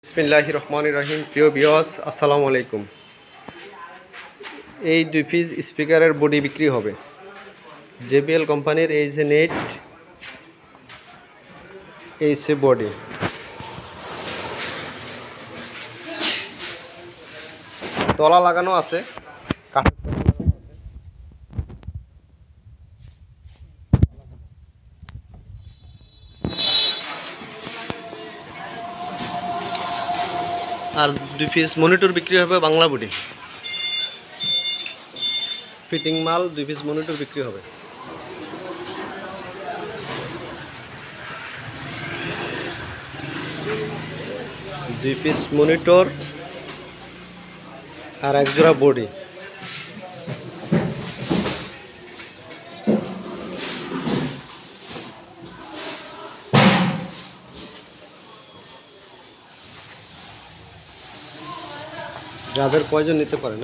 বিসমিল্লাহির রহমানির রহিম। প্রিয় ভিউয়ার্স, আসসালামু আলাইকুম। এই 2 পিস স্পিকারের বডি বিক্রি হবে। JBL কোম্পানির এই যে নেট, এই সে বডি। তলা লাগানো আছে, কাঠের তলা লাগানো আছে। আর 2 পিস মনিটর বিক্রি হবে বাংলা বডি। ফিটিং মাল 2 পিস মনিটর বিক্রি হবে। দুই পিস মনিটর আর এক জোড়া বডি। যাদের প্রয়োজন নিতে পারেন।